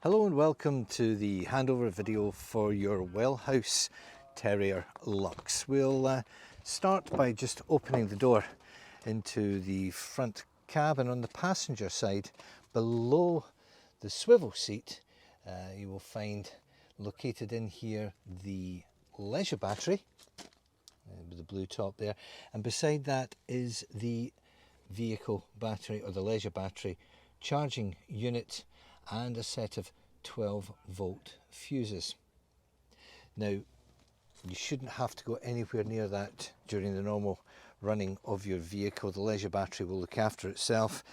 Hello and welcome to the handover video for your Wellhouse Terrier Luxe. We'll start by just opening the door into the front cab, and on the passenger side below the swivel seat you will find located in here the leisure battery with the blue top there, and beside that is the vehicle battery or the leisure battery charging unit and a set of 12-volt fuses. Now, you shouldn't have to go anywhere near that during the normal running of your vehicle. The leisure battery will look after itself,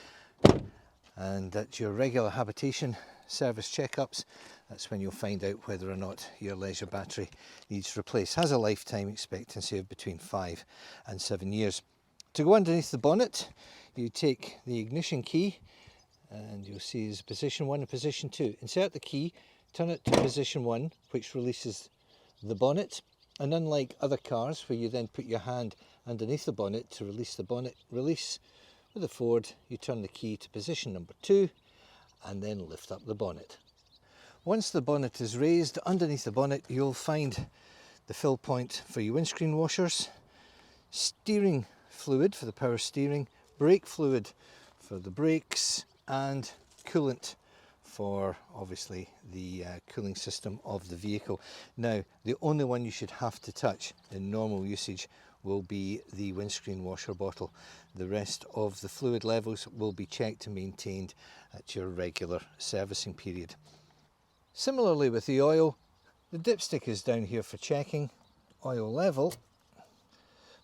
and at your regular habitation service checkups, that's when you'll find out whether or not your leisure battery needs replaced. It has a lifetime expectancy of between 5 and 7 years. To go underneath the bonnet, you take the ignition key, and you'll see is position 1 and position 2. Insert the key, turn it to position 1, which releases the bonnet. And unlike other cars where you then put your hand underneath the bonnet to release the bonnet release, with a Ford you turn the key to position number 2 and then lift up the bonnet. Once the bonnet is raised, underneath the bonnet you'll find the fill point for your windscreen washers, steering fluid for the power steering, brake fluid for the brakes, and coolant for obviously the cooling system of the vehicle. Now, the only one you should have to touch in normal usage will be the windscreen washer bottle. The rest of the fluid levels will be checked and maintained at your regular servicing period. Similarly with the oil, the dipstick is down here for checking oil level,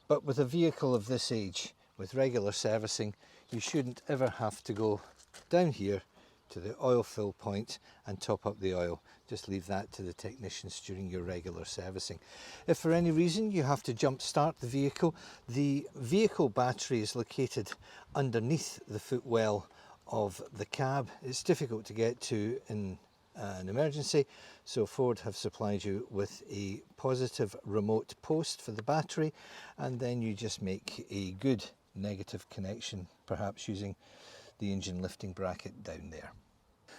but with a vehicle of this age with regular servicing, you shouldn't ever have to go down here to the oil fill point and top up the oil. Just leave that to the technicians during your regular servicing. If for any reason you have to jump start the vehicle battery is located underneath the footwell of the cab. It's difficult to get to in an emergency, so Ford have supplied you with a positive remote post for the battery, and then you just make a good negative connection, perhaps using the engine lifting bracket down there.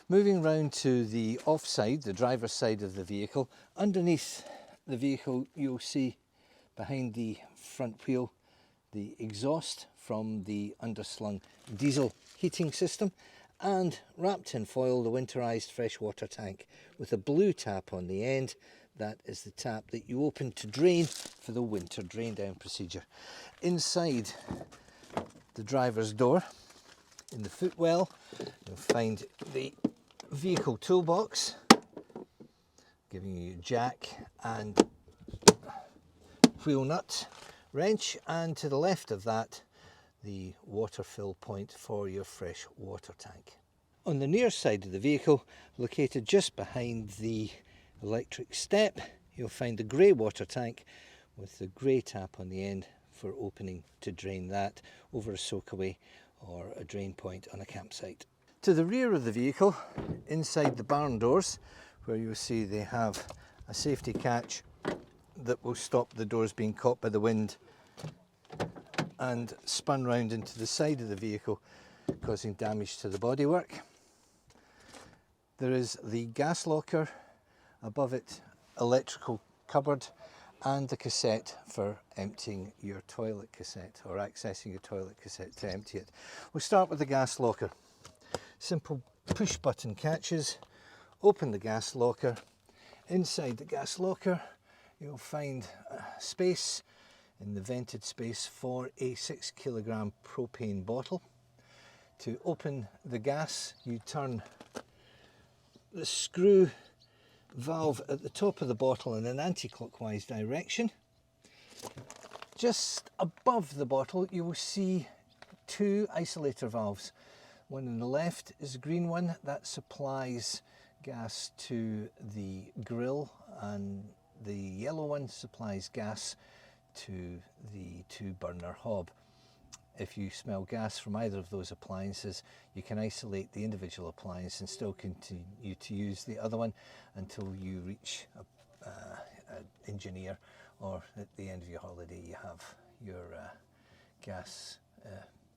Moving round to the offside, the driver's side of the vehicle, underneath the vehicle you'll see behind the front wheel the exhaust from the underslung diesel heating system, and wrapped in foil the winterized freshwater tank with a blue tap on the end. That is the tap that you open to drain for the winter drain down procedure. Inside the driver's door, in the footwell, you'll find the vehicle toolbox, giving you jack and wheel nut wrench, and to the left of that the water fill point for your fresh water tank. On the near side of the vehicle, located just behind the electric step, you'll find the grey water tank with the grey tap on the end for opening to drain that over a soakaway or a drain point on a campsite. To the rear of the vehicle, inside the barn doors, where you'll see they have a safety catch that will stop the doors being caught by the wind and spun round into the side of the vehicle, causing damage to the bodywork. There is the gas locker, above it electrical cupboard, and the cassette for emptying your toilet cassette or accessing your toilet cassette to empty it. We'll start with the gas locker. Simple push button catches, open the gas locker. Inside the gas locker you'll find space in the vented space for a 6 kilogram propane bottle. To open the gas, you turn the screw valve at the top of the bottle in an anti-clockwise direction. Just above the bottle you will see 2 isolator valves. One on the left is a green one that supplies gas to the grill, and the yellow one supplies gas to the 2-burner hob. If you smell gas from either of those appliances, you can isolate the individual appliance and still continue to use the other one until you reach an engineer, or at the end of your holiday you have your gas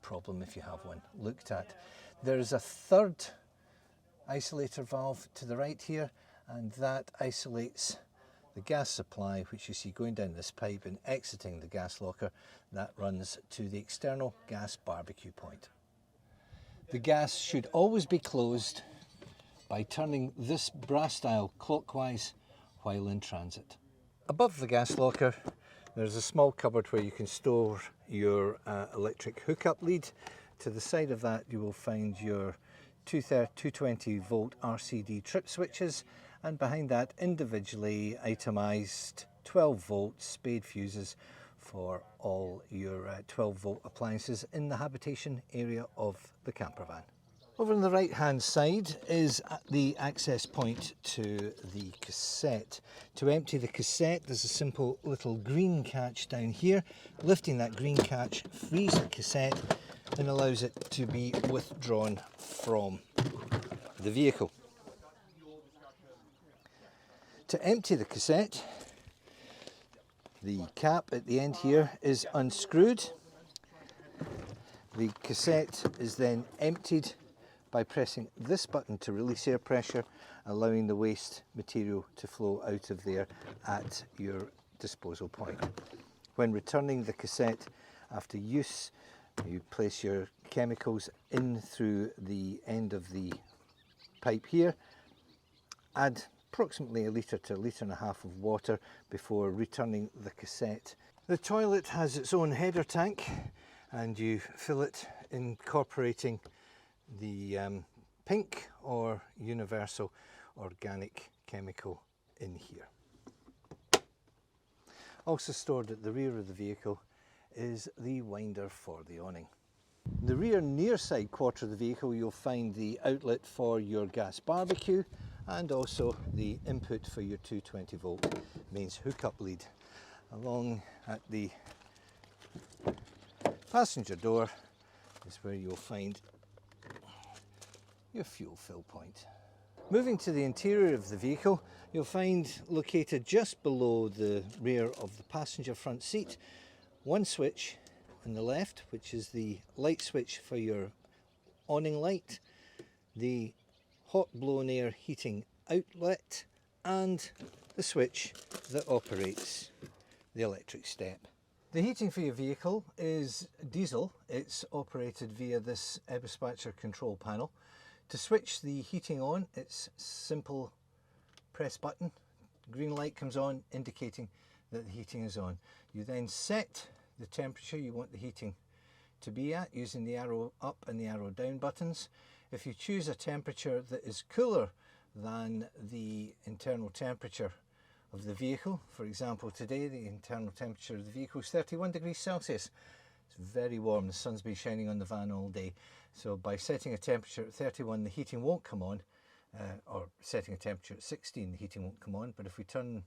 problem, if you have one, looked at. There is a third isolator valve to the right here, and that isolates the gas supply, which you see going down this pipe and exiting the gas locker. That runs to the external gas barbecue point. The gas should always be closed by turning this brass dial clockwise while in transit. Above the gas locker there's a small cupboard where you can store your electric hookup lead. To the side of that you will find your 220 volt RCD trip switches, and behind that individually itemised 12 volt spade fuses for all your 12 volt appliances in the habitation area of the camper van. Over on the right hand side is the access point to the cassette. To empty the cassette there's a simple little green catch down here. Lifting that green catch frees the cassette and allows it to be withdrawn from the vehicle. To empty the cassette, the cap at the end here is unscrewed. The cassette is then emptied by pressing this button to release air pressure, allowing the waste material to flow out of there at your disposal point. When returning the cassette after use, you place your chemicals in through the end of the pipe here, add approximately a litre to a litre and a half of water before returning the cassette. The toilet has its own header tank and you fill it incorporating the pink or universal organic chemical in here. Also stored at the rear of the vehicle is the winder for the awning. The rear near side quarter of the vehicle you'll find the outlet for your gas barbecue and also the input for your 220 volt mains hookup lead. Along at the passenger door is where you'll find your fuel fill point. Moving to the interior of the vehicle, you'll find located just below the rear of the passenger front seat one switch on the left, which is the light switch for your awning light, the hot blown air heating outlet, and the switch that operates the electric step. The heating for your vehicle is diesel. It's operated via this dispatcher control panel. To switch the heating on, it's simple press button. Green light comes on indicating that the heating is on. You then set the temperature you want the heating to be at using the arrow up and the arrow down buttons. If you choose a temperature that is cooler than the internal temperature of the vehicle, for example today the internal temperature of the vehicle is 31 degrees Celsius. It's very warm, the sun's been shining on the van all day. So by setting a temperature at 31 the heating won't come on, or setting a temperature at 16 the heating won't come on, but if we turn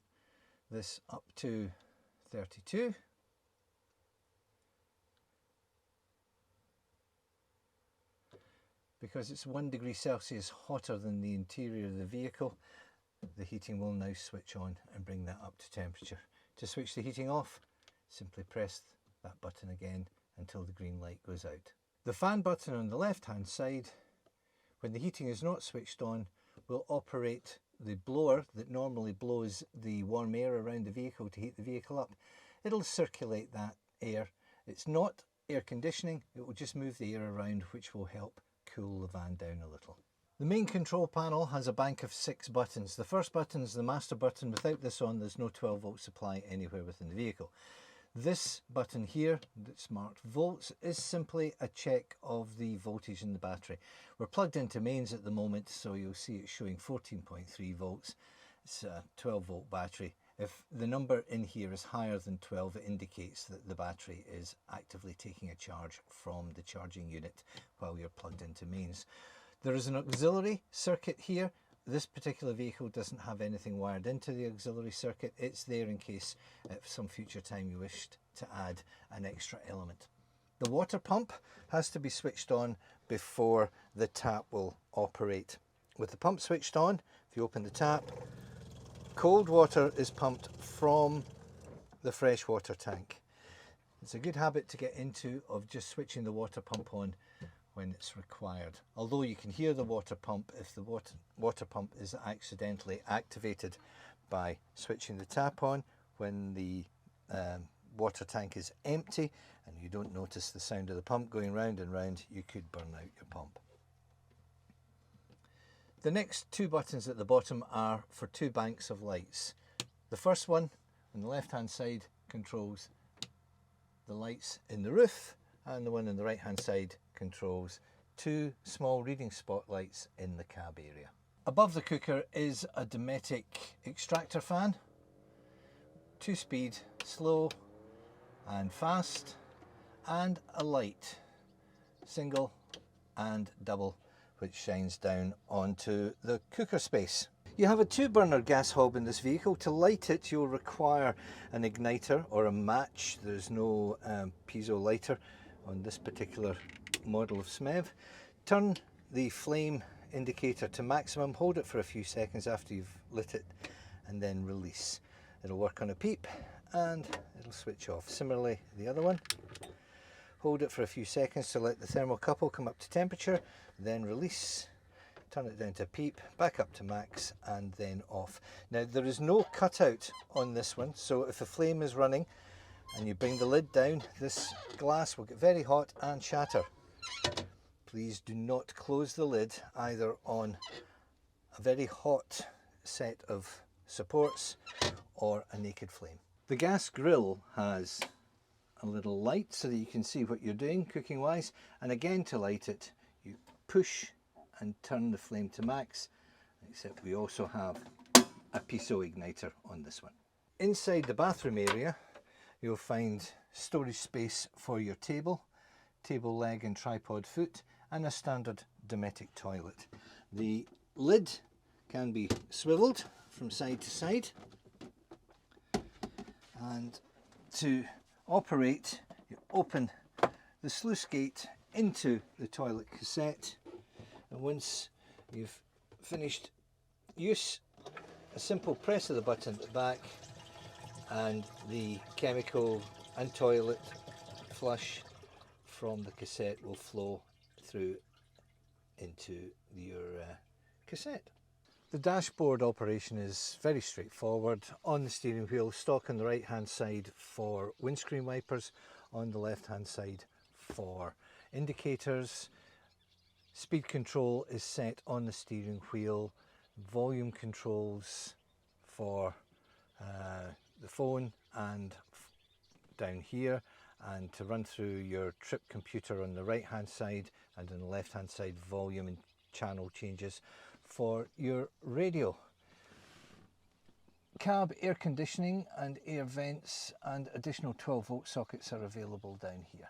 this up to 32, because it's 1 degree Celsius hotter than the interior of the vehicle, the heating will now switch on and bring that up to temperature. To switch the heating off, simply press that button again until the green light goes out. The fan button on the left hand side, when the heating is not switched on, will operate the blower that normally blows the warm air around the vehicle to heat the vehicle up. It'll circulate that air. It's not air conditioning, it will just move the air around, which will help cool the van down a little. The main control panel has a bank of 6 buttons. The first button is the master button. Without this on, there's no 12 volt supply anywhere within the vehicle. This button here that's marked volts is simply a check of the voltage in the battery. We're plugged into mains at the moment, so you'll see it's showing 14.3 volts. It's a 12 volt battery. If the number in here is higher than 12, it indicates that the battery is actively taking a charge from the charging unit while you're plugged into mains. There is an auxiliary circuit here. This particular vehicle doesn't have anything wired into the auxiliary circuit. It's there in case at some future time you wished to add an extra element. The water pump has to be switched on before the tap will operate. With the pump switched on, if you open the tap, cold water is pumped from the freshwater tank. It's a good habit to get into of just switching the water pump on when it's required. Although you can hear the water pump if the water pump is accidentally activated by switching the tap on when the water tank is empty and you don't notice the sound of the pump going round and round, you could burn out your pump. The next two buttons at the bottom are for two banks of lights. The first one on the left hand side controls the lights in the roof, and the one on the right hand side controls two small reading spotlights in the cab area. Above the cooker is a Dometic extractor fan, 2-speed, slow and fast, and a light, single and double, which shines down onto the cooker space. You have a 2-burner gas hob in this vehicle. To light it, you'll require an igniter or a match. There's no piezo lighter on this particular model of SMEV. Turn the flame indicator to maximum, hold it for a few seconds after you've lit it, and then release. It'll work on a peep and it'll switch off. Similarly, the other one. Hold it for a few seconds to let the thermocouple come up to temperature, then release. Turn it down to peep, back up to max, and then off. Now there is no cutout on this one, so if the flame is running and you bring the lid down, this glass will get very hot and shatter. Please do not close the lid either on a very hot set of supports or a naked flame. The gas grill has a little light so that you can see what you're doing cooking wise, and again to light it you push and turn the flame to max, except we also have a piezo igniter on this one. Inside the bathroom area you'll find storage space for your table leg and tripod foot, and a standard Dometic toilet. The lid can be swiveled from side to side, and to operate you open the sluice gate into the toilet cassette, and once you've finished use, a simple press of the button at the back and the chemical and toilet flush from the cassette will flow through into your cassette. The dashboard operation is very straightforward. On the steering wheel, stock on the right hand side for windscreen wipers, on the left hand side for indicators. Speed control is set on the steering wheel, volume controls for the phone and down here, and to run through your trip computer on the right hand side, and on the left hand side volume and channel changes for your radio. Cab air conditioning and air vents and additional 12-volt sockets are available down here.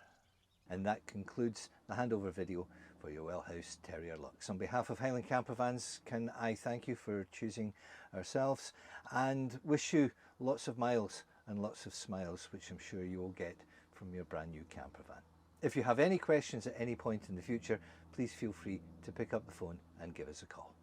And that concludes the handover video for your Wellhouse Terrier Lux. On behalf of Highland Campervans, can I thank you for choosing ourselves and wish you lots of miles and lots of smiles, which I'm sure you will get from your brand new campervan. If you have any questions at any point in the future, please feel free to pick up the phone and give us a call.